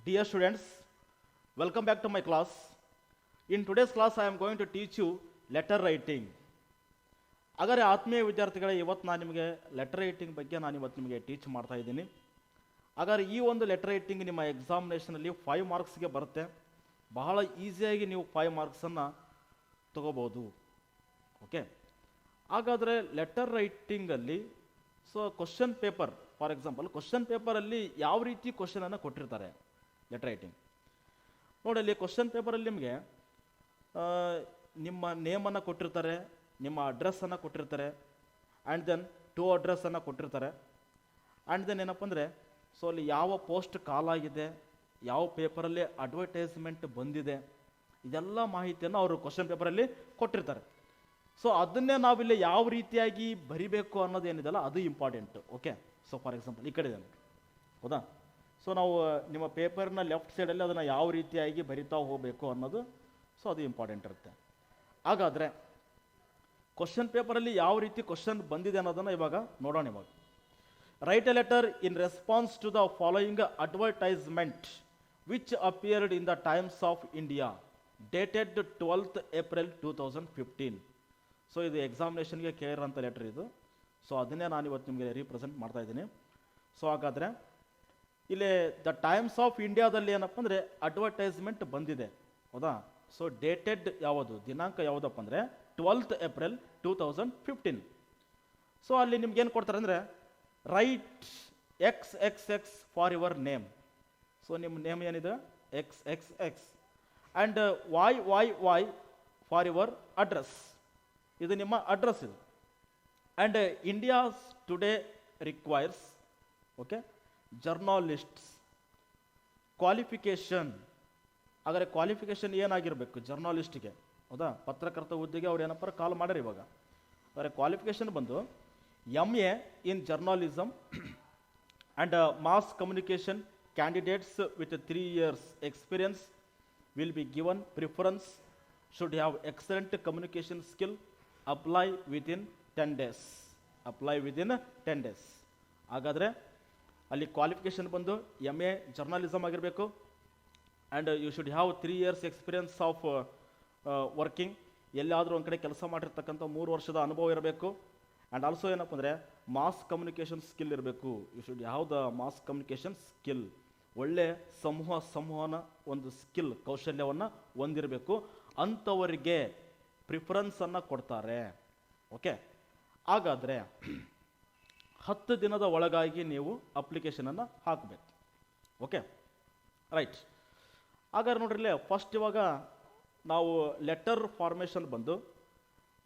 Dear students, welcome back to my class. In today's class, I am going to teach you letter writing. ಹಾಗಾದರೆ ಆತ್ಮೀಯ ವಿದ್ಯಾರ್ಥಿಗಳೇ, ಇವತ್ತು ನಾನು ನಿಮಗೆ ಲೆಟರ್ ರೈಟಿಂಗ್ ಬಗ್ಗೆ ಇವತ್ತು ನಿಮಗೆ ಟೀಚ್ ಮಾಡ್ತಾ ಇದ್ದೀನಿ. ಹಾಗಾದರೆ ಈ ಒಂದು ಲೆಟರ್ ರೈಟಿಂಗ್ ನಿಮ್ಮ ಎಕ್ಸಾಮಿನೇಷನಲ್ಲಿ 5 ಮಾರ್ಕ್ಸ್ಗೆ ಬರುತ್ತೆ. ಬಹಳ ಈಸಿಯಾಗಿ ನೀವು 5 ಮಾರ್ಕ್ಸನ್ನು ತಗೋಬೋದು. ಓಕೆ, ಹಾಗಾದರೆ ಲೆಟರ್ ರೈಟಿಂಗಲ್ಲಿ question paper, for example question ಪೇಪರಲ್ಲಿ ಯಾವ ರೀತಿ ಕ್ವಶನನ್ನು ಕೊಟ್ಟಿರ್ತಾರೆ ಲೆಟರ್ ರೈಟಿಂಗ್ ನೋಡಿ. ಅಲ್ಲಿ ಕ್ವಶನ್ ಪೇಪರಲ್ಲಿ ನಿಮಗೆ ನಿಮ್ಮ ನೇಮನ್ನು ಕೊಟ್ಟಿರ್ತಾರೆ, ನಿಮ್ಮ ಅಡ್ರೆಸ್ಸನ್ನು ಕೊಟ್ಟಿರ್ತಾರೆ, ಆ್ಯಂಡ್ ದೆನ್ ಟು ಅಡ್ರೆಸ್ಸನ್ನು ಕೊಟ್ಟಿರ್ತಾರೆ. ಆ್ಯಂಡ್ ದೆನ್ ಏನಪ್ಪ ಅಂದರೆ ಅಲ್ಲಿ ಯಾವ ಪೋಸ್ಟ್ ಕಾಲ್ ಆಗಿದೆ, ಯಾವ ಪೇಪರಲ್ಲಿ ಅಡ್ವರ್ಟೈಸ್ಮೆಂಟ್ ಬಂದಿದೆ, ಇದೆಲ್ಲ ಮಾಹಿತಿಯನ್ನು ಅವರು ಕ್ವಶನ್ ಪೇಪರಲ್ಲಿ ಕೊಟ್ಟಿರ್ತಾರೆ. ಅದನ್ನೇ ನಾವಿಲ್ಲಿ ಯಾವ ರೀತಿಯಾಗಿ ಬರಿಬೇಕು ಅನ್ನೋದೇನಿದೆಲ್ಲ ಅದು ಇಂಪಾರ್ಟೆಂಟು. ಓಕೆ, ಫಾರ್ ಎಕ್ಸಾಂಪಲ್ ಈ ಕಡೆ ಇದೆ ಹೌದಾ. ನಾವು ನಿಮ್ಮ ಪೇಪರ್ನ ಲೆಫ್ಟ್ ಸೈಡಲ್ಲಿ ಅದನ್ನು ಯಾವ ರೀತಿಯಾಗಿ ಬರಿತಾ ಹೋಗಬೇಕು ಅನ್ನೋದು ಅದು ಇಂಪಾರ್ಟೆಂಟ್ ಇರುತ್ತೆ. ಹಾಗಾದರೆ ಕ್ವಶನ್ ಪೇಪರಲ್ಲಿ ಯಾವ ರೀತಿ ಕ್ವಶನ್ ಬಂದಿದೆ ಅನ್ನೋದನ್ನು ಇವಾಗ ನೋಡೋಣ. ಇವಾಗ write a letter in response to the following advertisement which appeared in the times of India dated 12th April 2015. ಇದು ಎಕ್ಸಾಮಿನೇಷನ್ಗೆ ಕೇರ್ ಅಂತ ಲೆಟರ್ ಇದು. ಅದನ್ನೇ ನಾನು ಇವತ್ತು ನಿಮಗೆ ರೀಪ್ರೆಸೆಂಟ್ ಮಾಡ್ತಾ ಇದ್ದೀನಿ. ಹಾಗಾದರೆ ಇಲ್ಲಿ ದ ಟೈಮ್ಸ್ ಆಫ್ ಇಂಡಿಯಾದಲ್ಲಿ ಏನಪ್ಪ ಅಂದರೆ ಅಡ್ವರ್ಟೈಸ್ಮೆಂಟ್ ಬಂದಿದೆ ಹೌದಾ. ಡೇಟೆಡ್ ಯಾವುದು, ದಿನಾಂಕ ಯಾವುದಪ್ಪ ಅಂದರೆ 12th April 2015. ಅಲ್ಲಿ ನಿಮ್ಗೆ ಏನು ಕೊಡ್ತಾರೆ ಅಂದರೆ right XXX for your name. ನಿಮ್ಮ ನೇಮ್ ಏನಿದೆ XXX and YYY for your address. ಇದು ನಿಮ್ಮ ಅಡ್ರೆಸ್ ಇದು. And India's today requires okay journalists qualification. ಹಾಗಾದರೆ ಕ್ವಾಲಿಫಿಕೇಷನ್ ಏನಾಗಿರಬೇಕು ಜರ್ನಲಿಸ್ಟಿಗೆ ಹೌದಾ, ಪತ್ರಕರ್ತ ಹುದ್ದೆಗೆ ಅವ್ರು ಏನಪ್ಪ ಕಾಲ್ ಮಾಡ್ಯಾರ. ಇವಾಗ ಆದರೆ ಕ್ವಾಲಿಫಿಕೇಷನ್ ಬಂದು MA in journalism and mass communication candidates with 3 years experience will be given preference, should have excellent communication skill, apply within 10 days. Apply within 10 days. ಹಾಗಾದರೆ ಅಲ್ಲಿ ಕ್ವಾಲಿಫಿಕೇಷನ್ ಬಂದು MA ಜರ್ನಲಿಸಮ್ ಆಗಿರಬೇಕು and you should have 3 years experience of working. ಎಲ್ಲಾದರೂ ಒಂದು ಕಡೆ ಕೆಲಸ ಮಾಡಿರ್ತಕ್ಕಂಥ 3 ವರ್ಷದ ಅನುಭವ ಇರಬೇಕು. ಆ್ಯಂಡ್ ಆಲ್ಸೋ ಏನಪ್ಪ ಅಂದರೆ ಮಾಸ್ ಕಮ್ಯುನಿಕೇಷನ್ ಸ್ಕಿಲ್ ಇರಬೇಕು. You should have the mass communication skill. ಒಳ್ಳೆ ಸಂವಹನ ಒಂದು ಸ್ಕಿಲ್ ಕೌಶಲ್ಯವನ್ನು ಹೊಂದಿರಬೇಕು. ಅಂಥವರಿಗೆ ಪ್ರಿಫರೆನ್ಸನ್ನು ಕೊಡ್ತಾರೆ. ಓಕೆ, ಹಾಗಾದರೆ 10 ದಿನದ ಒಳಗಾಗಿ ನೀವು ಅಪ್ಲಿಕೇಶನನ್ನು ಹಾಕಬೇಕು. Okay right. ಹಾಗಾದ್ರೆ ನೋಡ್ರಿ, ಫಸ್ಟ್ ಇವಾಗ ನಾವು ಲೆಟರ್ ಫಾರ್ಮೇಷನ್ ಬಂದು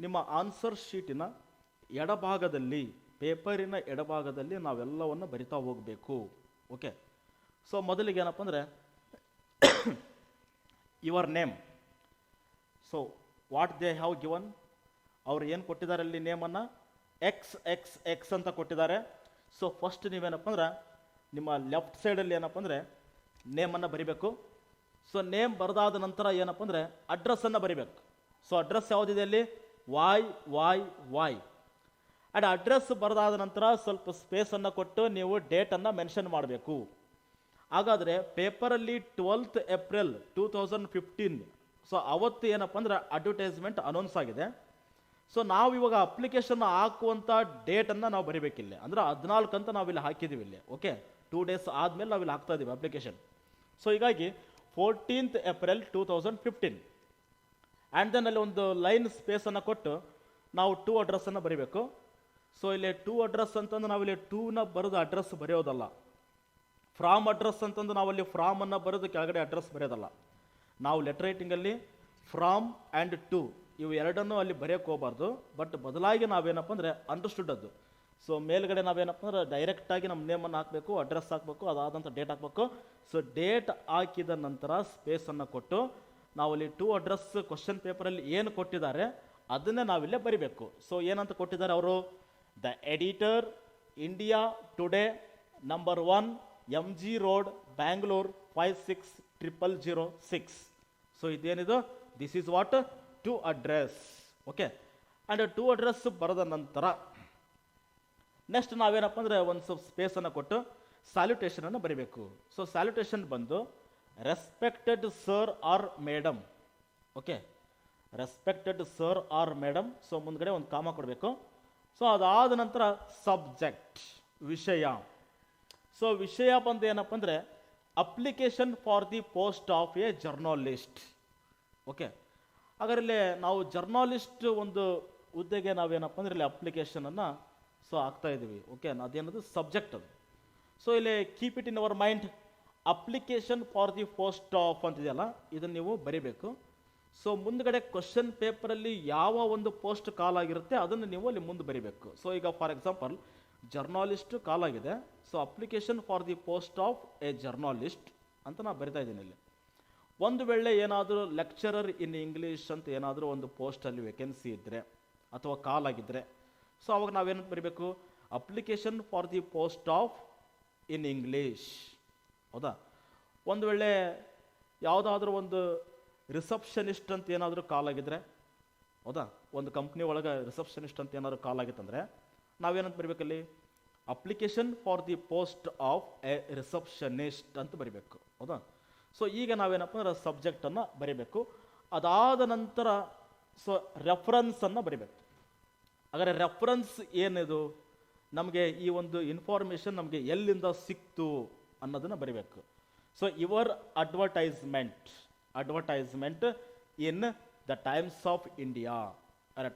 ನಿಮ್ಮ ಆನ್ಸರ್ ಶೀಟಿನ ಎಡಭಾಗದಲ್ಲಿ, ಪೇಪರಿನ ಎಡಭಾಗದಲ್ಲಿ ನಾವೆಲ್ಲವನ್ನು ಬರಿತಾ ಹೋಗಬೇಕು. ಓಕೆ, ಮೊದಲಿಗೆ ಏನಪ್ಪ ಅಂದರೆ your name. What they have given, ಅವ್ರು ಏನು ಕೊಟ್ಟಿದ್ದಾರೆ ಅಲ್ಲಿ ನೇಮನ್ನು XXX ಅಂತ ಕೊಟ್ಟಿದ್ದಾರೆ. ಫಸ್ಟ್ ನೀವೇನಪ್ಪ ಅಂದ್ರೆ ನಿಮ್ಮ ಲೆಫ್ಟ್ ಸೈಡಲ್ಲಿ ಏನಪ್ಪ ಅಂದರೆ ನೇಮನ್ನು ಬರಿಬೇಕು. ನೇಮ್ ಬರೆದಾದ ನಂತರ ಏನಪ್ಪ ಅಂದರೆ ಅಡ್ರೆಸ್ಸನ್ನು ಬರಿಬೇಕು. ಅಡ್ರೆಸ್ ಯಾವುದಿದೆ ಅಲ್ಲಿ YYY. ಆ್ಯಂಡ್ ಅಡ್ರೆಸ್ ಬರೆದಾದ ನಂತರ ಸ್ವಲ್ಪ ಸ್ಪೇಸನ್ನು ಕೊಟ್ಟು ನೀವು ಡೇಟನ್ನು ಮೆನ್ಷನ್ ಮಾಡಬೇಕು. ಹಾಗಾದರೆ ಪೇಪರಲ್ಲಿ 12th April 2015 ಅವತ್ತು ಏನಪ್ಪ ಅಂದರೆ ಅಡ್ವರ್ಟೈಸ್ಮೆಂಟ್ ಅನೌನ್ಸ್ ಆಗಿದೆ. ನಾವು ಇವಾಗ ಅಪ್ಲಿಕೇಶನ್ ಹಾಕುವಂಥ ಡೇಟನ್ನು ನಾವು ಬರಿಬೇಕಿಲ್ಲ. ಅಂದರೆ 14 ಅಂತ ನಾವಿಲ್ಲಿ ಹಾಕಿದ್ದೀವಿ ಇಲ್ಲಿ. ಓಕೆ, 2 days ಆದಮೇಲೆ ನಾವಿಲ್ಲಿ ಹಾಕ್ತಾ ಇದ್ದೀವಿ ಅಪ್ಲಿಕೇಶನ್. ಹೀಗಾಗಿ 14th April 2015 ಆ್ಯಂಡ್ ದೆನ್ ಅಲ್ಲಿ ಒಂದು ಲೈನ್ ಸ್ಪೇಸನ್ನು ಕೊಟ್ಟು ನಾವು 2 ಅಡ್ರೆಸ್ಸನ್ನು ಬರಿಬೇಕು. ಇಲ್ಲಿ 2 ಅಡ್ರೆಸ್ ಅಂತಂದು ನಾವಿಲ್ಲಿ 2ನ ಬರೆದು ಅಡ್ರೆಸ್ ಬರೆಯೋದಲ್ಲ. ಫ್ರಾಮ್ ಅಡ್ರೆಸ್ ಅಂತಂದು ನಾವಲ್ಲಿ ಫ್ರಾಮನ್ನು ಬರೆದು ಕೆಳಗಡೆ ಅಡ್ರೆಸ್ ಬರೆಯೋದಲ್ಲ. ನಾವು ಲೆಟರ್ ರೈಟಿಂಗಲ್ಲಿ ಫ್ರಾಮ್ ಆ್ಯಂಡ್ ಟು ಇವು ಎರಡನ್ನೂ ಅಲ್ಲಿ ಬರೆಯೋಕ್ಕೆ ಹೋಗಬಾರ್ದು. ಬಟ್ ಬದಲಾಗಿ ನಾವೇನಪ್ಪ ಅಂದರೆ ಅಂಡರ್ಸ್ಟುಡ್ ಅದು. ಮೇಲ್ಗಡೆ ನಾವೇನಪ್ಪ ಅಂದ್ರೆ ಡೈರೆಕ್ಟಾಗಿ ನಮ್ಮ ನೇಮನ್ನು ಹಾಕಬೇಕು, ಅಡ್ರೆಸ್ ಹಾಕಬೇಕು, ಅದಾದಂಥ ಡೇಟ್ ಹಾಕಬೇಕು. ಡೇಟ್ ಹಾಕಿದ ನಂತರ ಸ್ಪೇಸನ್ನು ಕೊಟ್ಟು ನಾವಲ್ಲಿ 2 ಅಡ್ರೆಸ್ ಕ್ವಶನ್ ಪೇಪರಲ್ಲಿ ಏನು ಕೊಟ್ಟಿದ್ದಾರೆ ಅದನ್ನೇ ನಾವಿಲ್ಲೇ ಬರಿಬೇಕು. ಏನಂತ ಕೊಟ್ಟಿದ್ದಾರೆ ಅವರು, the editor, India today, number 1, MG road, Bangalore 560006. ಇದೇನಿದು, this is what to address. Okay, and 2 address ಬರೆದ ನಂತರ ನೆಕ್ಸ್ಟ್ ನಾವೇನಪ್ಪ ಅಂದರೆ ಒಂದು ಸ್ವಲ್ಪ ಸ್ಪೇಸನ್ನು ಕೊಟ್ಟು ಸ್ಯಾಲ್ಯುಟೇಷನನ್ನು ಬರೀಬೇಕು. ಸ್ಯಾಲ್ಯುಟೇಷನ್ ಬಂದು respected sir or madam. Okay, respected sir or madam. So ಮುಂದ್ಗಡೆ ಒಂದು ಕಾಮ ಕೊಡಬೇಕು. ಸೊ ಅದಾದ ನಂತರ ಸಬ್ಜೆಕ್ಟ್, ವಿಷಯ. ಸೊ ವಿಷಯ ಬಂದು ಏನಪ್ಪ ಅಂದರೆ application for the post of A journalist. Okay, ಹಾಗಾದ್ರೆ ನಾವು ಜರ್ನಲಿಸ್ಟ್ ಒಂದು ಹುದ್ದೆಗೆ ನಾವೇನಪ್ಪ ಅಂದ್ರೆ ಇಲ್ಲಿ ಅಪ್ಲಿಕೇಶನನ್ನು ಸೊ ಹಾಕ್ತಾ ಇದ್ದೀವಿ. ಓಕೆ, ಅದೇನದು ಸಬ್ಜೆಕ್ಟ್ ಅದು. ಸೊ ಇಲ್ಲಿ keep it in our mind, application for the post of ಅಂತಿದೆಯಲ್ಲ, ಇದನ್ನು ನೀವು ಬರಿಬೇಕು. ಸೊ ಮುಂದ್ಗಡೆ ಕ್ವಶನ್ ಪೇಪರಲ್ಲಿ ಯಾವ ಒಂದು ಪೋಸ್ಟ್ ಕಾಲ್ ಆಗಿರುತ್ತೆ ಅದನ್ನು ನೀವು ಅಲ್ಲಿ ಮುಂದೆ ಬರಿಬೇಕು. ಸೊ ಈಗ ಫಾರ್ ಎಕ್ಸಾಂಪಲ್ ಜರ್ನಲಿಸ್ಟ್ ಕಾಲ್ ಆಗಿದೆ. So application for the post of A journalist ಅಂತ ನಾನು ಬರಿತಾ ಇದ್ದೀನಿ ಇಲ್ಲಿ. ಒಂದು ವೇಳೆ ಏನಾದರೂ ಲೆಕ್ಚರರ್ ಇನ್ ಇಂಗ್ಲೀಷ್ ಅಂತ ಏನಾದರೂ ಒಂದು ಪೋಸ್ಟಲ್ಲಿ ವೇಕೆನ್ಸಿ ಇದ್ದರೆ ಅಥವಾ ಕಾಲ್ ಆಗಿದ್ದರೆ, ಸೊ ಅವಾಗ ನಾವೇನು ಬರೀಬೇಕು, application for the post of in English. ಹೌದಾ? ಒಂದು ವೇಳೆ ಯಾವುದಾದ್ರೂ ಒಂದು ರಿಸೆಪ್ಷನಿಸ್ಟ್ ಅಂತ ಏನಾದರೂ ಕಾಲ್ ಆಗಿದ್ರೆ, ಹೌದಾ, ಒಂದು ಕಂಪ್ನಿ ಒಳಗೆ ರಿಸೆಪ್ಷನಿಸ್ಟ್ ಅಂತ ಏನಾದರೂ ಕಾಲ್ ಆಗಿತ್ತಂದರೆ ನಾವೇನಂತ ಬರೀಬೇಕಲ್ಲಿ, application for the post of a receptionist ಅಂತ ಬರಿಬೇಕು. ಹೌದಾ? ಸೊ ಈಗ ನಾವೇನಪ್ಪ ಅಂದ್ರೆ ಸಬ್ಜೆಕ್ಟನ್ನು ಬರಿಬೇಕು. ಅದಾದ ನಂತರ ಸೊ ರೆಫರೆನ್ಸನ್ನು ಬರಿಬೇಕು. ಹಾಗಾದರೆ ರೆಫರೆನ್ಸ್ ಏನಿದು, ನಮಗೆ ಈ ಒಂದು ಇನ್ಫಾರ್ಮೇಷನ್ ನಮಗೆ ಎಲ್ಲಿಂದ ಸಿಕ್ತು ಅನ್ನೋದನ್ನು ಬರಿಬೇಕು. So your advertisement in the times of India.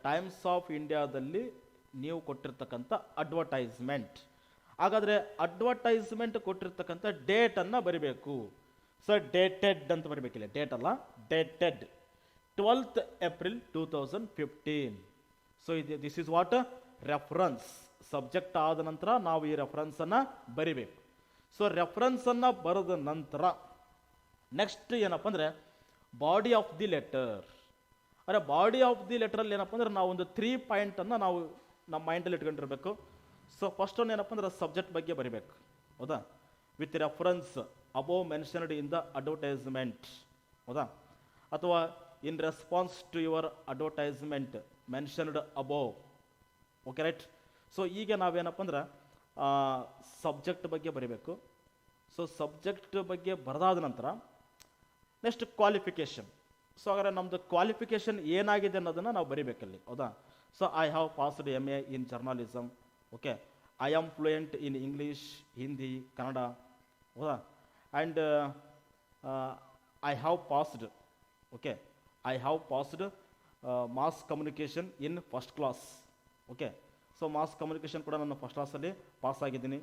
Times of ಇಂಡಿಯಾದಲ್ಲಿ ನೀವು ಕೊಟ್ಟಿರ್ತಕ್ಕಂಥ ಅಡ್ವರ್ಟೈಸ್ಮೆಂಟ್. ಹಾಗಾದರೆ ಅಡ್ವರ್ಟೈಸ್ಮೆಂಟ್ ಕೊಟ್ಟಿರ್ತಕ್ಕಂಥ ಡೇಟನ್ನು ಬರಿಬೇಕು. ಸೊ ಡೇಟೆಡ್ ಅಂತ ಬರಬೇಕಿಲ್ಲ, ಡೇಟ್ ಅಲ್ಲ, dated 12th April 2015. So this is what reference. Subject ಆದ ನಂತರ ನಾವು ಈ ರೆಫರೆನ್ಸನ್ನು ಬರಿಬೇಕು. ಸೊ ರೆಫರೆನ್ಸನ್ನು ಬರೆದ ನಂತರ ನೆಕ್ಸ್ಟ್ ಏನಪ್ಪ ಅಂದರೆ ಬಾಡಿ ಆಫ್ ದಿ ಲೆಟರ್. ಅಂದರೆ ಬಾಡಿ ಆಫ್ ದಿ ಲೆಟರಲ್ಲಿ ಏನಪ್ಪ ಅಂದರೆ ನಾವು ಒಂದು 3 ಪಾಯಿಂಟನ್ನು ನಾವು ನಮ್ಮ ಮೈಂಡಲ್ಲಿ ಇಟ್ಕೊಂಡಿರಬೇಕು. ಸೊ ಫಸ್ಟ್ ಒಂದು ಏನಪ್ಪ ಅಂದರೆ ಸಬ್ಜೆಕ್ಟ್ ಬಗ್ಗೆ ಬರಿಬೇಕು. ಹೌದಾ? With reference above mentioned in the advertisement. ಹೌದಾ? ಅಥವಾ in response to your advertisement mentioned above. Okay, right? So ಈಗ ನಾವೇನಪ್ಪ ಅಂದ್ರೆ ಸಬ್ಜೆಕ್ಟ್ ಬಗ್ಗೆ ಬರಿಬೇಕು. ಸೊ ಸಬ್ಜೆಕ್ಟ್ ಬಗ್ಗೆ ಬರೆದಾದ ನಂತರ ನೆಕ್ಸ್ಟ್ ಕ್ವಾಲಿಫಿಕೇಷನ್. ಸೊ ಹಾಗಾದ್ರೆ ನಮ್ಮದು ಕ್ವಾಲಿಫಿಕೇಷನ್ ಏನಾಗಿದೆ ಅನ್ನೋದನ್ನು ನಾವು ಬರಿಬೇಕಲ್ಲಿ. ಹೌದಾ? So I have passed MA in journalism. Okay, I am fluent in English, Hindi, Kannada. ಹೌದಾ? And I have passed, okay, I have passed mass communication in first class. Okay, so mass communication ಕೂಡ ನಾನು first ಕ್ಲಾಸಲ್ಲಿ pass ಆಗಿದ್ದೀನಿ.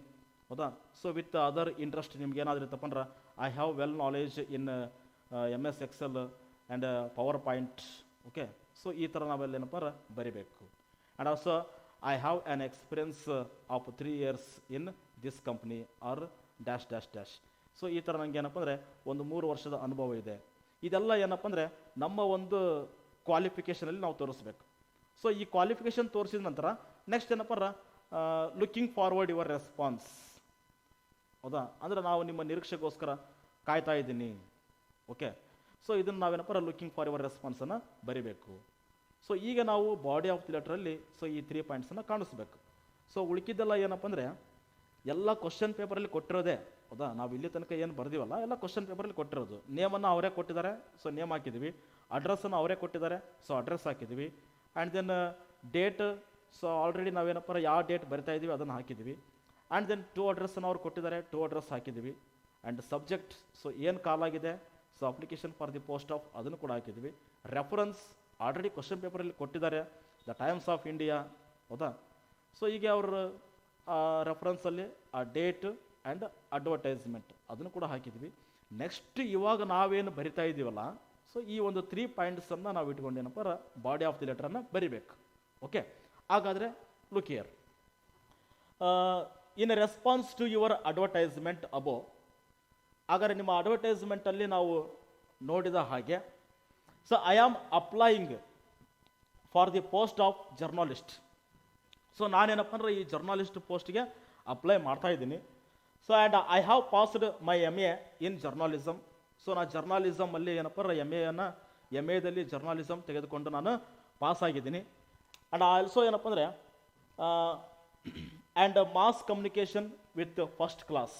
ಹೌದಾ? So with other interest ನಿಮ್ಗೆ ಏನಾದರೂ ಇತ್ತಪ್ಪ ಅಂದ್ರೆ I have well knowledge in MS Excel and PowerPoint. Okay, so ಈ ಥರ ನಾವೆಲ್ಲ ಏನಪ್ಪ ಅಂದ್ರೆ ಬರಿಬೇಕು. And also I have an experience of 3 years in this company or dash dash dash. So ಈ ಥರ ನನಗೆ ಏನಪ್ಪ ಅಂದರೆ ಒಂದು 3 ವರ್ಷದ ಅನುಭವ ಇದೆ. ಇದೆಲ್ಲ ಏನಪ್ಪ ಅಂದರೆ ನಮ್ಮ ಒಂದು ಕ್ವಾಲಿಫಿಕೇಷನಲ್ಲಿ ನಾವು ತೋರಿಸ್ಬೇಕು. ಸೊ ಈ ಕ್ವಾಲಿಫಿಕೇಷನ್ ತೋರಿಸಿದ ನಂತರ ನೆಕ್ಸ್ಟ್ ಏನಪ್ಪ ಲುಕಿಂಗ್ ಫಾರ್ವರ್ಡ್ ಯುವರ್ ರೆಸ್ಪಾನ್ಸ್. ಹೌದಾ? ಅಂದರೆ ನಾವು ನಿಮ್ಮ ನಿರೀಕ್ಷೆಗೋಸ್ಕರ ಕಾಯ್ತಾ ಇದ್ದೀನಿ. ಓಕೆ, ಸೊ ಇದನ್ನು ನಾವೇನಪ್ಪ ಲುಕಿಂಗ್ ಫಾರ್ ಯುವರ್ ರೆಸ್ಪಾನ್ಸನ್ನು ಬರಿಬೇಕು. ಸೊ ಈಗ ನಾವು ಬಾಡಿ ಆಫ್ ದಿ ಲೆಟ್ರಲ್ಲಿ ಸೊ ಈ 3 ಪಾಯಿಂಟ್ಸನ್ನು ಕಾಣಿಸ್ಬೇಕು. ಸೊ ಉಳಿಕಿದ್ದೆಲ್ಲ ಏನಪ್ಪ ಅಂದರೆ ಎಲ್ಲ ಕ್ವಶನ್ ಪೇಪರಲ್ಲಿ ಕೊಟ್ಟಿರೋದೇ. ಹೌದಾ? ನಾವು ಇಲ್ಲಿ ತನಕ ಏನು ಬರ್ದಿವಲ್ಲ ಎಲ್ಲ ಕ್ವಶನ್ ಪೇಪರಲ್ಲಿ ಕೊಟ್ಟಿರೋದು. ನೇಮನ್ನು ಅವರೇ ಕೊಟ್ಟಿದ್ದಾರೆ, ಸೊ ನೇಮ್ ಹಾಕಿದ್ವಿ. ಅಡ್ರೆಸ್ಸನ್ನು ಅವರೇ ಕೊಟ್ಟಿದ್ದಾರೆ, ಸೊ ಅಡ್ರೆಸ್ ಹಾಕಿದ್ವಿ. And then date, so already ನಾವೇನಪ್ಪ ಯಾವ ಡೇಟ್ ಬರಿತಾ ಇದ್ದೀವಿ ಅದನ್ನು ಹಾಕಿದ್ವಿ. ಆ್ಯಂಡ್ ದೆನ್ 2 ಅಡ್ರೆಸ್ಸನ್ನು ಅವ್ರು ಕೊಟ್ಟಿದ್ದಾರೆ, 2 ಅಡ್ರೆಸ್ ಹಾಕಿದ್ವಿ. ಆ್ಯಂಡ್ ಸಬ್ಜೆಕ್ಟ್, ಸೊ ಏನು ಕಾಲ್ ಆಗಿದೆ, so application for the post of ಅದನ್ನು ಕೂಡ ಹಾಕಿದ್ವಿ. ರೆಫರೆನ್ಸ್ ಆಲ್ರೆಡಿ ಕ್ವಶನ್ ಪೇಪರಲ್ಲಿ ಕೊಟ್ಟಿದ್ದಾರೆ, ದ ಟೈಮ್ಸ್ ಆಫ್ ಇಂಡಿಯಾ. ಹೌದಾ? ಸೊ ಈಗ ಅವರು ರೆಫರೆನ್ಸಲ್ಲಿ ಆ ಡೇಟ್ ಆ್ಯಂಡ್ ಅಡ್ವರ್ಟೈಸ್ಮೆಂಟ್ ಅದನ್ನು ಕೂಡ ಹಾಕಿದ್ವಿ. ನೆಕ್ಸ್ಟ್ ಇವಾಗ ನಾವೇನು ಬರಿತಾ ಇದ್ದೀವಲ್ಲ, ಸೊ ಈ ಒಂದು 3 ಪಾಯಿಂಟ್ಸನ್ನು ನಾವು ಇಟ್ಕೊಂಡು ಏನಪ್ಪ ಬಾಡಿ ಆಫ್ ದಿ ಲೆಟರನ್ನು ಬರಿಬೇಕು. ಓಕೆ, ಹಾಗಾದರೆ look here. In response to your advertisement above. ಹಾಗಾದರೆ ನಿಮ್ಮ ಅಡ್ವರ್ಟೈಸ್ಮೆಂಟಲ್ಲಿ ನಾವು ನೋಡಿದ ಹಾಗೆ, so I am applying for the post of journalist. So ನಾನೇನಪ್ಪ ಅಂದರೆ ಈ ಜರ್ನಲಿಸ್ಟ್ ಪೋಸ್ಟ್ಗೆ ಅಪ್ಲೈ ಮಾಡ್ತಾ ಇದ್ದೀನಿ. So and I have passed my MA in journalism. So ನಾನು ಜರ್ನಲಿಸಮಲ್ಲಿ ಏನಪ್ಪ MAದಲ್ಲಿ ಜರ್ನಲಿಸಮ್ ತೆಗೆದುಕೊಂಡು ನಾನು ಪಾಸ್ ಆಗಿದ್ದೀನಿ. ಆ್ಯಂಡ್ ಆಲ್ಸೋ ಏನಪ್ಪ ಅಂದರೆ and mass communication with first class.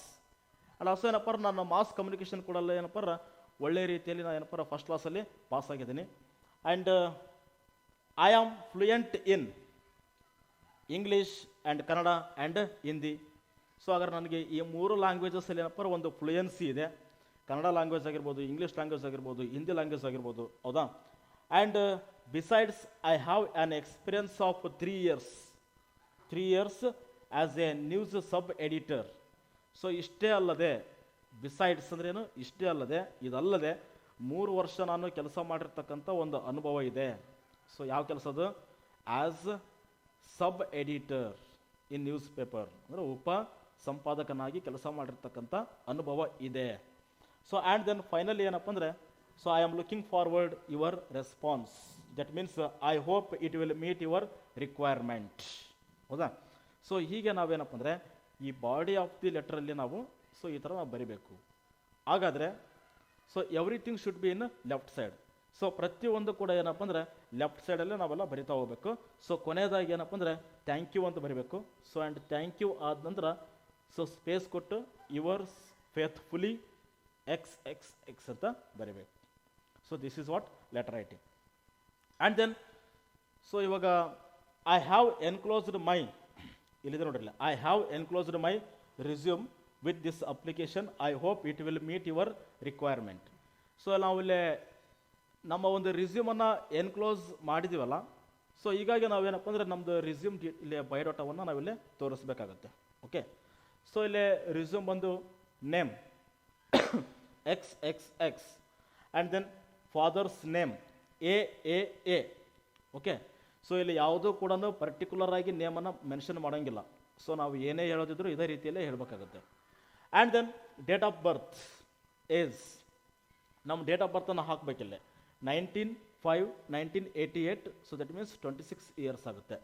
And also ಏನಪ್ಪ ನಾನು ಮಾಸ್ ಕಮ್ಯುನಿಕೇಷನ್ ಕೂಡ ಏನಪ್ಪ ಒಳ್ಳೆ ರೀತಿಯಲ್ಲಿ ನಾನು ಏನಪ್ಪ ಫಸ್ಟ್ ಕ್ಲಾಸಲ್ಲಿ ಪಾಸ್ ಆಗಿದ್ದೀನಿ. And I am fluent in English and Kannada and Hindi. So ಹಾಗಾದ್ರೆ ನನಗೆ ಈ 3 ಲ್ಯಾಂಗ್ವೇಜಸಲ್ಲಿ ಏನಪ್ಪ ಒಂದು ಫ್ಲೂಯೆನ್ಸಿ ಇದೆ. ಕನ್ನಡ ಲ್ಯಾಂಗ್ವೇಜ್ ಆಗಿರ್ಬೋದು, ಇಂಗ್ಲೀಷ್ ಲ್ಯಾಂಗ್ವೇಜ್ ಆಗಿರ್ಬೋದು, ಹಿಂದಿ ಲ್ಯಾಂಗ್ವೇಜ್ ಆಗಿರ್ಬೋದು, ಹೌದಾ. And besides I have an experience of 3 years as A news sub editor. So ಇಷ್ಟೇ ಅಲ್ಲದೆ, ಬಿಸೈಡ್ಸ್ ಅಂದ್ರೇನು, ಇಷ್ಟೇ ಅಲ್ಲದೆ, ಇದಲ್ಲದೆ 3 ವರ್ಷ ನಾನು ಕೆಲಸ ಮಾಡಿರ್ತಕ್ಕಂಥ ಒಂದು ಅನುಭವ ಇದೆ. ಸೊ ಯಾವ ಕೆಲಸದು? As sub editor in newspaper, ಅಂದರೆ ಉಪ ಸಂಪಾದಕನಾಗಿ ಕೆಲಸ ಮಾಡಿರ್ತಕ್ಕಂಥ ಅನುಭವ ಇದೆ. ಸೊ ಆ್ಯಂಡ್ ದೆನ್ ಫೈನಲಿ ಏನಪ್ಪ ಅಂದರೆ, so I am looking forward your response. That means I hope it will meet your requirement, ಹೌದಾ. ಸೊ ಹೀಗೆ ನಾವೇನಪ್ಪ ಅಂದರೆ ಈ ಬಾಡಿ ಆಫ್ ದಿ ಲೆಟ್ರಲ್ಲಿ ನಾವು ಸೊ ಈ ಥರ ನಾವು ಬರಿಬೇಕು. ಹಾಗಾದರೆ so everything should be in left side. So ಪ್ರತಿಯೊಂದು ಕೂಡ ಏನಪ್ಪ ಅಂದರೆ ಲೆಫ್ಟ್ ಸೈಡಲ್ಲೇ ನಾವೆಲ್ಲ ಬರಿತಾ ಹೋಗ್ಬೇಕು. ಸೊ ಕೊನೆಯದಾಗಿ ಏನಪ್ಪ ಅಂದರೆ ಥ್ಯಾಂಕ್ ಯು ಅಂತ ಬರಿಬೇಕು. ಸೊ ಆ್ಯಂಡ್ ಥ್ಯಾಂಕ್ ಯು ಆದ ನಂತರ ಸೊ ಸ್ಪೇಸ್ ಕೊಟ್ಟು ಯುವರ್ಸ್ ಫೇತ್ಫುಲಿ XXX ಅಂತ ಬರಿಬೇಕು. So this is what letter writing. And then so ಇವಾಗ ಐ ಹ್ಯಾವ್ ಎನ್ಕ್ಲೋಸ್ಡ್ ಮೈ, ಇಲ್ಲಿದೆ ನೋಡ್ರಿಲ್ಲ, I have enclosed my resume with this application. I hope it will meet your requirement. So ನಾವಿಲ್ಲಿ ನಮ್ಮ ಒಂದು ರಿಸ್ಯೂಮನ್ನು enclose ಮಾಡಿದ್ದೀವಲ್ಲ, so ಹೀಗಾಗಿ ನಾವೇನಪ್ಪ ಅಂದರೆ ನಮ್ಮದು ರಿಸ್ಯೂಮ್ ಇಲ್ಲಿ ಬಯೋಡಾಟಾವನ್ನು ನಾವಿಲ್ಲಿ ತೋರಿಸ್ಬೇಕಾಗತ್ತೆ. ಓಕೆ. ಸೊ ಇಲ್ಲಿ ರಿಸ್ಯೂಮ್ ಬಂದು name XXX and then father's name AAA. Okay. So ಇಲ್ಲಿ ಯಾವುದೂ ಕೂಡ ಪರ್ಟಿಕ್ಯುಲರ್ ಆಗಿ ನೇಮನ್ನು ಮೆನ್ಷನ್ ಮಾಡೋಂಗಿಲ್ಲ. ಸೊ ನಾವು ಏನೇ ಹೇಳೋದಿದ್ರು ಇದೇ ರೀತಿಯಲ್ಲೇ ಹೇಳಬೇಕಾಗುತ್ತೆ. And then date of birth age, ನಮ್ಮ ಡೇಟ್ ಆಫ್ ಬರ್ತನ್ನು ಹಾಕಬೇಕಿಲ್ಲ, 19/5/1988. ಸೊ ದಟ್ ಮೀನ್ಸ್ 26 years ಆಗುತ್ತೆ.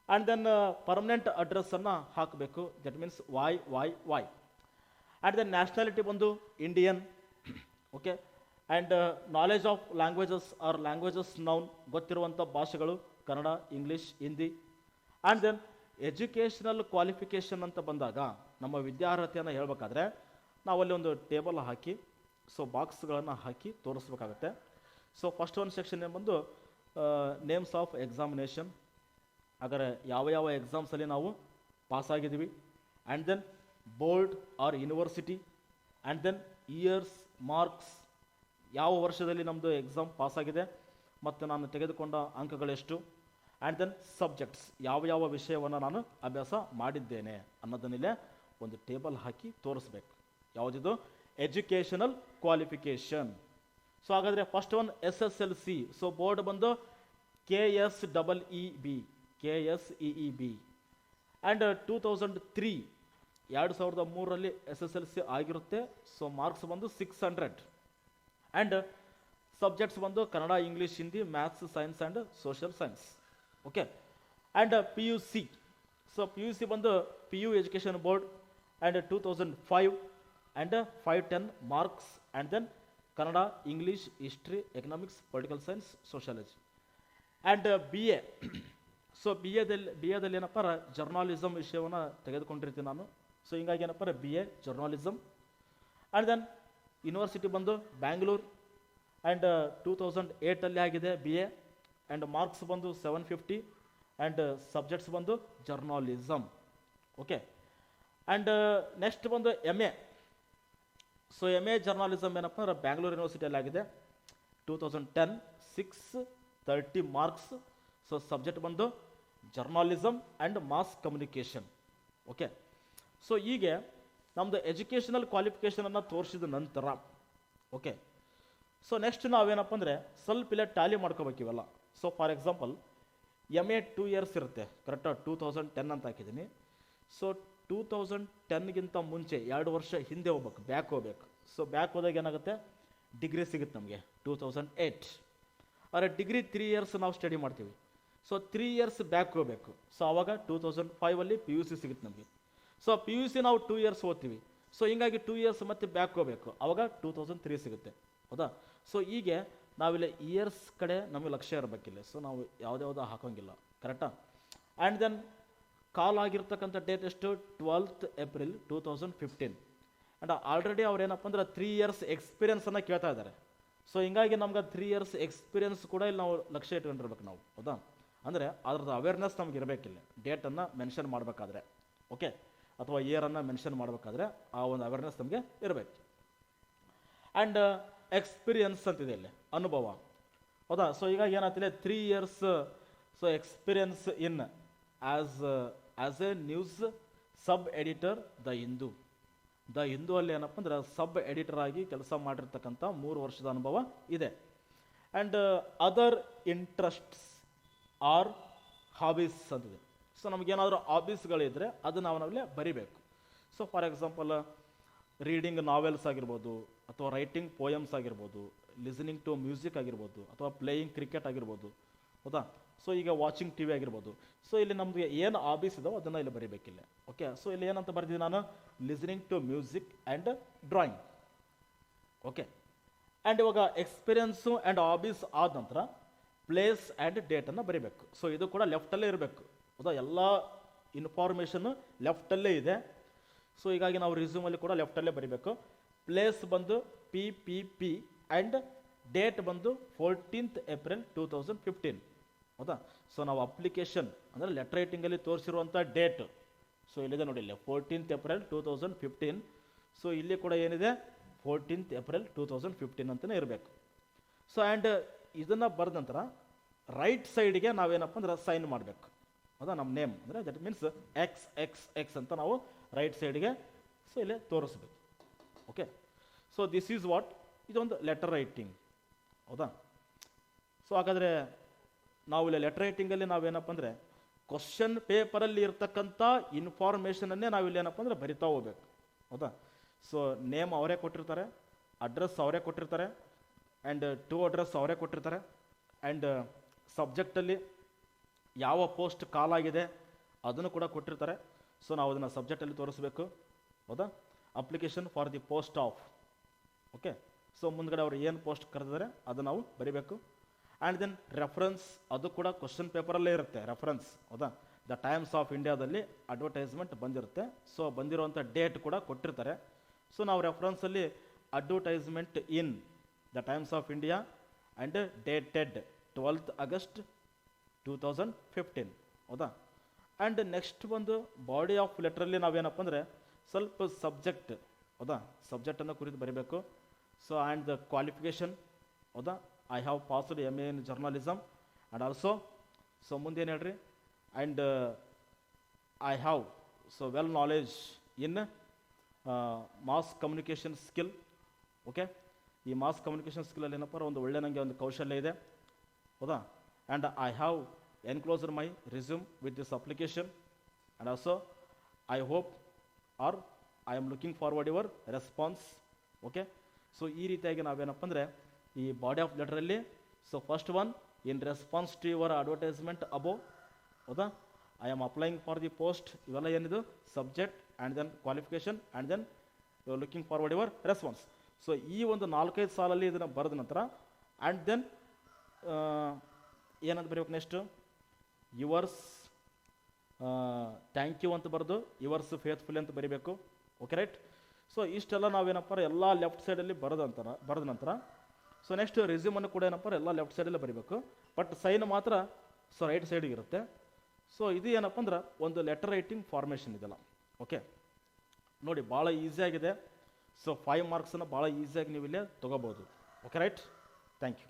ಆ್ಯಂಡ್ ದೆನ್ ಪರ್ಮನೆಂಟ್ ಅಡ್ರೆಸ್ಸನ್ನು ಹಾಕಬೇಕು, that means YYY. And then nationality ಬಂದು Indian. Okay. And knowledge of languages or languages known, ಗೊತ್ತಿರುವಂಥ ಭಾಷೆಗಳು Kannada, English, Hindi. And then educational qualification ಅಂತ ಬಂದಾಗ ನಮ್ಮ ವಿದ್ಯಾರ್ಹತೆಯನ್ನು ಹೇಳಬೇಕಾದ್ರೆ ನಾವಲ್ಲಿ ಒಂದು ಟೇಬಲ್ ಹಾಕಿ ಸೊ ಬಾಕ್ಸ್ಗಳನ್ನು ಹಾಕಿ ತೋರಿಸ್ಬೇಕಾಗತ್ತೆ. ಸೊ ಫಸ್ಟ್ ಒಂದು ಸೆಕ್ಷನ್ ಬಂದು ನೇಮ್ಸ್ ಆಫ್ ಎಕ್ಸಾಮಿನೇಷನ್, ಹಾಗಾದರೆ ಯಾವ ಯಾವ ಎಕ್ಸಾಮ್ಸಲ್ಲಿ ನಾವು ಪಾಸಾಗಿದ್ದೀವಿ. And then board or university. And then years, marks, ಯಾವ ವರ್ಷದಲ್ಲಿ ನಮ್ಮದು ಎಕ್ಸಾಮ್ ಪಾಸಾಗಿದೆ ಮತ್ತು ನಾನು ತೆಗೆದುಕೊಂಡ ಅಂಕಗಳೆಷ್ಟು. ಆ್ಯಂಡ್ ದೆನ್ ಸಬ್ಜೆಕ್ಟ್ಸ್, ಯಾವ ಯಾವ ವಿಷಯವನ್ನು ನಾನು ಅಭ್ಯಾಸ ಮಾಡಿದ್ದೇನೆ ಅನ್ನೋದನ್ನಿಲ್ಲೇ ಒಂದು ಟೇಬಲ್ ಹಾಕಿ ತೋರಿಸ್ಬೇಕು. ಯಾವುದಿದು? Educational qualification. ಸೊ ಹಾಗಾದರೆ first one SSLC. So board ಬಂದು KSEEB ಆ್ಯಂಡ್ 2003 2003ರಲ್ಲಿ SSLC ಆಗಿರುತ್ತೆ. ಸೊ ಮಾರ್ಕ್ಸ್ ಬಂದು 600. ಆ್ಯಂಡ್ ಸಬ್ಜೆಕ್ಟ್ಸ್ ಬಂದು Kannada, English, Hindi, maths, science and social science. Okay. And PUC. So PUC ಬಂದು PU education board and 2005 and 510 marks. And then Kannada, English, history, economics, political science, sociology. And BA. So BAದಲ್ಲಿ ಏನಪ್ಪ journalism ವಿಷಯವನ್ನು ತೆಗೆದುಕೊಂಡಿರ್ತೀನಿ ನಾನು. So ಹಿಂಗಾಗಿ ಏನಪ್ಪ BA ಜರ್ನಾಲಿಸಮ್. And then university ಬಂದು Bangalore and 2008ಅಲ್ಲಿ ಆಗಿದೆ BA. ಆ್ಯಂಡ್ ಮಾರ್ಕ್ಸ್ ಬಂದು 750 ಆ್ಯಂಡ್ ಸಬ್ಜೆಕ್ಟ್ಸ್ ಬಂದು ಜರ್ನಾಲಿಸಮ್. ಓಕೆ. ಆ್ಯಂಡ್ ನೆಕ್ಸ್ಟ್ ಬಂದು MA. ಸೊ MA ಜರ್ನಾಲಿಸಮ್ ಏನಪ್ಪ ಅಂದ್ರೆ ಬ್ಯಾಂಗ್ಳೂರ್ ಯೂನಿವರ್ಸಿಟಿಯಲ್ಲಿ ಆಗಿದೆ 2010, 630 ಮಾರ್ಕ್ಸ್. ಸೊ ಸಬ್ಜೆಕ್ಟ್ ಬಂದು journalism and mass communication. Okay. So ಹೀಗೆ ನಮ್ಮದು ಎಜುಕೇಷನಲ್ ಕ್ವಾಲಿಫಿಕೇಷನನ್ನು ತೋರಿಸಿದ ನಂತರ, ಓಕೆ, ಸೊ ನೆಕ್ಸ್ಟ್ ನಾವೇನಪ್ಪ ಅಂದರೆ ಸ್ವಲ್ಪ ಇಲ್ಲೇ ಟ್ಯಾಲಿ ಮಾಡ್ಕೋಬೇಕಿವಲ್ಲ. So for example MA 2 years ಇರುತ್ತೆ, ಕರೆಕ್ಟಾಗಿ 2010 ಅಂತ ಹಾಕಿದ್ದೀನಿ. ಸೊ 2010ಗಿಂತ ಮುಂಚೆ 2 ವರ್ಷ ಹಿಂದೆ ಹೋಗ್ಬೇಕು, ಬ್ಯಾಕ್ ಹೋಗ್ಬೇಕು. ಸೊ ಬ್ಯಾಕ್ ಹೋದಾಗ ಏನಾಗುತ್ತೆ, ಡಿಗ್ರಿ ಸಿಗುತ್ತೆ ನಮಗೆ 2008. ಆದರೆ ಡಿಗ್ರಿ 3 years ನಾವು ಸ್ಟಡಿ ಮಾಡ್ತೀವಿ. ಸೊ 3 years ಬ್ಯಾಕ್ ಹೋಗಬೇಕು. ಸೊ ಆವಾಗ 2005ಅಲ್ಲಿ PUC ಸಿಗುತ್ತೆ ನಮಗೆ. ಸೊ PUC ನಾವು 2 years ಓದ್ತೀವಿ. ಸೊ ಹಿಂಗಾಗಿ 2 years ಮತ್ತೆ ಬ್ಯಾಕ್ ಹೋಗಬೇಕು, ಆವಾಗ 2003 ಸಿಗುತ್ತೆ, ಹೌದಾ. ಸೊ ಹೀಗೆ ನಾವಿಲ್ಲಿ ಇಯರ್ಸ್ ಕಡೆ ನಮಗೆ ಲಕ್ಷ್ಯ ಇರಬೇಕಿಲ್ಲ. ಸೊ ನಾವು ಯಾವುದ್ಯಾವುದೋ ಹಾಕೋಂಗಿಲ್ಲ, ಕರೆಕ್ಟಾ. ಆ್ಯಂಡ್ ದೆನ್ ಕಾಲ್ ಆಗಿರ್ತಕ್ಕಂಥ ಡೇಟ್ ಎಷ್ಟು, 12th April 2015. ಆ್ಯಂಡ್ ಆಲ್ರೆಡಿ ಅವ್ರು ಏನಪ್ಪ ಅಂದ್ರೆ 3 ಇಯರ್ಸ್ ಎಕ್ಸ್ಪೀರಿಯನ್ಸನ್ನು ಕೇಳ್ತಾ ಇದ್ದಾರೆ. ಸೊ ಹಿಂಗಾಗಿ ನಮ್ಗೆ 3 ಇಯರ್ಸ್ ಎಕ್ಸ್ಪೀರಿಯನ್ಸ್ ಕೂಡ ಇಲ್ಲಿ ನಾವು ಲಕ್ಷ್ಯ ಇಟ್ಕೊಂಡಿರ್ಬೇಕು ನಾವು, ಹೌದಾ? ಅಂದರೆ ಅದ್ರದ್ದು ಅವೇರ್ನೆಸ್ ನಮ್ಗೆ ಇರಬೇಕಿಲ್ಲ, ಡೇಟನ್ನು ಮೆನ್ಷನ್ ಮಾಡಬೇಕಾದ್ರೆ, ಓಕೆ, ಅಥವಾ ಇಯರನ್ನು ಮೆನ್ಷನ್ ಮಾಡಬೇಕಾದ್ರೆ ಆ ಒಂದು ಅವೇರ್ನೆಸ್ ನಮಗೆ ಇರಬೇಕು. ಆ್ಯಂಡ್ ಎಕ್ಸ್ಪೀರಿಯನ್ಸ್ ಅಂತಿದೆ ಇಲ್ಲಿ, ಅನುಭವ, ಹೌದಾ? ಸೊ ಈಗ ಏನಾಗ್ತಿದೆ 3 years so experience in as A news sub editor the Hindu ಅಲ್ಲಿ ಏನಪ್ಪ ಅಂದ್ರೆ ಸಬ್ ಎಡಿಟರ್ ಆಗಿ ಕೆಲಸ ಮಾಡಿರ್ತಕ್ಕಂಥ 3 ವರ್ಷದ ಅನುಭವ ಇದೆ. And other interests or hobbies ಅಂತಿದೆ. ಸೊ ನಮಗೇನಾದರೂ ಹಾಬೀಸ್ಗಳಿದ್ದರೆ ಅದು ನಾವಲ್ಲೇ ಬರಿಬೇಕು. So for example reading novels ಆಗಿರ್ಬೋದು, ಅಥವಾ ರೈಟಿಂಗ್ ಪೋಯಮ್ಸ್ ಆಗಿರ್ಬೋದು, ಲಿಸನಿಂಗ್ ಟು ಮ್ಯೂಸಿಕ್ ಆಗಿರ್ಬೋದು, ಅಥವಾ ಪ್ಲೇಯಿಂಗ್ ಕ್ರಿಕೆಟ್ ಆಗಿರ್ಬೋದು, ಹೌದಾ? ಸೊ ಈಗ ವಾಚಿಂಗ್ ಟಿ ವಿ ಆಗಿರ್ಬೋದು. ಸೊ ಇಲ್ಲಿ ನಮಗೆ ಏನು ಹಾಬೀಸ್ ಇದಾವೆ ಅದನ್ನು ಇಲ್ಲಿ ಬರೀಬೇಕಿಲ್ಲ, ಓಕೆ? ಸೊ ಇಲ್ಲಿ ಏನಂತ ಬರ್ದಿದ್ದೀನಿ ನಾನು, listening to music and drawing, okay? And ಇವಾಗ ಎಕ್ಸ್ಪೀರಿಯನ್ಸು ಆ್ಯಂಡ್ ಹಾಬೀಸ್ ಆದ ನಂತರ ಪ್ಲೇಸ್ ಆ್ಯಂಡ್ ಡೇಟನ್ನು ಬರೀಬೇಕು. ಸೊ ಇದು ಕೂಡ ಲೆಫ್ಟಲ್ಲೇ ಇರಬೇಕು, ಹೌದಾ? ಎಲ್ಲ ಇನ್ಫಾರ್ಮೇಷನ್ನು ಲೆಫ್ಟಲ್ಲೇ ಇದೆ. ಸೊ ಹೀಗಾಗಿ ನಾವು ರಿಸ್ಯೂಮಲ್ಲಿ ಕೂಡ ಲೆಫ್ಟಲ್ಲೇ ಬರೀಬೇಕು. ಪ್ಲೇಸ್ ಬಂದು PPP ಆ್ಯಂಡ್ ಡೇಟ್ ಬಂದು 14th April 2015, ಹೌದಾ? ಸೊ ನಾವು ಅಪ್ಲಿಕೇಶನ್ ಅಂದರೆ ಲೆಟರ್ ರೈಟಿಂಗಲ್ಲಿ ತೋರಿಸಿರುವಂಥ ಡೇಟ್, ಸೊ ಇಲ್ಲಿದೆ ನೋಡಿ, ಇಲ್ಲಿ 14th April 2015. ಸೊ ಇಲ್ಲಿ ಕೂಡ ಏನಿದೆ 14th April 2015 ಅಂತಲೇ ಇರಬೇಕು. ಸೊ ಆ್ಯಂಡ್ ಇದನ್ನು ಬರೆದ ನಂತರ ರೈಟ್ ಸೈಡ್ಗೆ ನಾವೇನಪ್ಪ ಅಂದ್ರೆ ಸೈನ್ ಮಾಡಬೇಕು, ಹೌದಾ? ನಮ್ಮ ನೇಮ್ ಅಂದರೆ ದಟ್ ಮೀನ್ಸ್ XXX ಅಂತ ನಾವು ರೈಟ್ ಸೈಡ್ಗೆ ಸೊ ಇಲ್ಲೇ ತೋರಿಸ್ಬೇಕು, okay? So this is what, ಇದೊಂದು ಲೆಟರ್ ರೈಟಿಂಗ್, ಹೌದಾ? ಸೊ ಹಾಗಾದರೆ ನಾವು ಇಲ್ಲಿ ಲೆಟರ್ ರೈಟಿಂಗಲ್ಲಿ ನಾವೇನಪ್ಪ ಅಂದರೆ ಕ್ವಶನ್ ಪೇಪರಲ್ಲಿ ಇರ್ತಕ್ಕಂಥ ಇನ್ಫಾರ್ಮೇಷನನ್ನೇ ನಾವಿಲ್ಲಿ ಏನಪ್ಪ ಅಂದರೆ ಬರಿತಾ ಹೋಗ್ಬೇಕು, ಹೌದಾ? ಸೊ ನೇಮ್ ಅವರೇ ಕೊಟ್ಟಿರ್ತಾರೆ, ಅಡ್ರೆಸ್ ಅವರೇ ಕೊಟ್ಟಿರ್ತಾರೆ, ಆ್ಯಂಡ್ ಟು ಅಡ್ರೆಸ್ ಅವರೇ ಕೊಟ್ಟಿರ್ತಾರೆ, ಆ್ಯಂಡ್ ಸಬ್ಜೆಕ್ಟಲ್ಲಿ ಯಾವ ಪೋಸ್ಟ್ ಕಾಲಾಗಿದೆ ಅದನ್ನು ಕೂಡ ಕೊಟ್ಟಿರ್ತಾರೆ. ಸೊ ನಾವು ಅದನ್ನು ಸಬ್ಜೆಕ್ಟಲ್ಲಿ ತೋರಿಸ್ಬೇಕು, ಹೌದಾ? Application for the post of, okay? So ಮುಂದ್ಗಡೆ ಅವರು ಏನು ಪೋಸ್ಟ್ ಕರೆದಿದ್ದಾರೆ ಅದು ನಾವು ಬರಿಬೇಕು. ಆ್ಯಂಡ್ ದೆನ್ ರೆಫರೆನ್ಸ್, ಅದು ಕೂಡ ಕ್ವಶನ್ ಪೇಪರಲ್ಲೇ ಇರುತ್ತೆ ರೆಫರೆನ್ಸ್, ಹೌದಾ? ದ ಟೈಮ್ಸ್ ಆಫ್ ಇಂಡಿಯಾದಲ್ಲಿ ಅಡ್ವರ್ಟೈಸ್ಮೆಂಟ್ ಬಂದಿರುತ್ತೆ. ಸೊ ಬಂದಿರುವಂಥ ಡೇಟ್ ಕೂಡ ಕೊಟ್ಟಿರ್ತಾರೆ. ಸೊ ನಾವು ರೆಫರೆನ್ಸಲ್ಲಿ advertisement in the times of India and dated 12th August 2015, ಹೌದಾ? ಆ್ಯಂಡ್ ನೆಕ್ಸ್ಟ್ ಬಂದು ಬಾಡಿ ಆಫ್ ಲೆಟ್ರಲ್ಲಿ ನಾವೇನಪ್ಪ ಅಂದರೆ ಸ್ವಲ್ಪ ಸಬ್ಜೆಕ್ಟ್, ಹೌದಾ? ಸಬ್ಜೆಕ್ಟನ್ನು ಕುರಿತು ಬರೀಬೇಕು. ಸೊ ಆ್ಯಂಡ್ ದ ಕ್ವಾಲಿಫಿಕೇಷನ್, ಹೌದಾ? I have passed MA in journalism and also, so ಮುಂದೇನು ಹೇಳ್ರಿ, and I have so well knowledge in mass communication skill, okay? ಈ ಮಾಸ್ ಕಮ್ಯುನಿಕೇಷನ್ ಸ್ಕಿಲ್ಲಲ್ಲಿ ಏನಪ್ಪ ಒಂದು ಒಳ್ಳೆ ನನಗೆ ಒಂದು ಕೌಶಲ್ಯ ಇದೆ, ಹೌದಾ? And I have enclosed my resume with this application and also I hope are I am looking forward your response, okay? So ಈ ರೀತಿಯಾಗಿ ನಾವೇನಪ್ಪ ಅಂದರೆ ಈ ಬಾಡಿ ಆಫ್ ಲೆಟರಲ್ಲಿ, so first one in response to your advertisement above, ಹೌದಾ? I am applying for the post, ಇವೆಲ್ಲ ಏನಿದು subject and then qualification and then you are looking forward your response. So ಈ ಒಂದು 4-5 ಸಾಲಲ್ಲಿ ಇದನ್ನು ಬರೆದ ನಂತರ ಆ್ಯಂಡ್ ದೆನ್ ಏನಂತ ಬರೀಬೇಕು, ನೆಕ್ಸ್ಟು ಯುವರ್ಸ್ ಥ್ಯಾಂಕ್ ಯು ಅಂತ ಬರೆದು ಯುವರ್ಸ್ ಫೇತ್ಫುಲ್ ಅಂತ ಬರೀಬೇಕು, ಓಕೆ ರೈಟ್? ಸೊ ಇಷ್ಟೆಲ್ಲ ನಾವೇನಪ್ಪ ಎಲ್ಲ ಲೆಫ್ಟ್ ಸೈಡಲ್ಲಿ ಬರೆದ ನಂತರ ಸೊ ನೆಕ್ಸ್ಟ್ ರೆಸ್ಯೂಮನ್ನು ಕೂಡ ಏನಪ್ಪ ಎಲ್ಲ ಲೆಫ್ಟ್ ಸೈಡಲ್ಲೇ ಬರೀಬೇಕು, ಬಟ್ ಸೈನ್ ಮಾತ್ರ ಸೊ ರೈಟ್ ಸೈಡಿಗೆ ಇರುತ್ತೆ. ಸೊ ಇದು ಏನಪ್ಪ ಅಂದ್ರೆ ಒಂದು ಲೆಟರ್ ರೈಟಿಂಗ್ ಫಾರ್ಮೇಷನ್ ಇದೆಲ್ಲ, ಓಕೆ? ನೋಡಿ ಭಾಳ ಈಸಿಯಾಗಿದೆ. ಸೊ 5 ಮಾರ್ಕ್ಸನ್ನು ಭಾಳ ಈಸಿಯಾಗಿ ನೀವು ಇಲ್ಲೇ ತೊಗೋಬೋದು, ಓಕೆ ರೈಟ್? Thank you.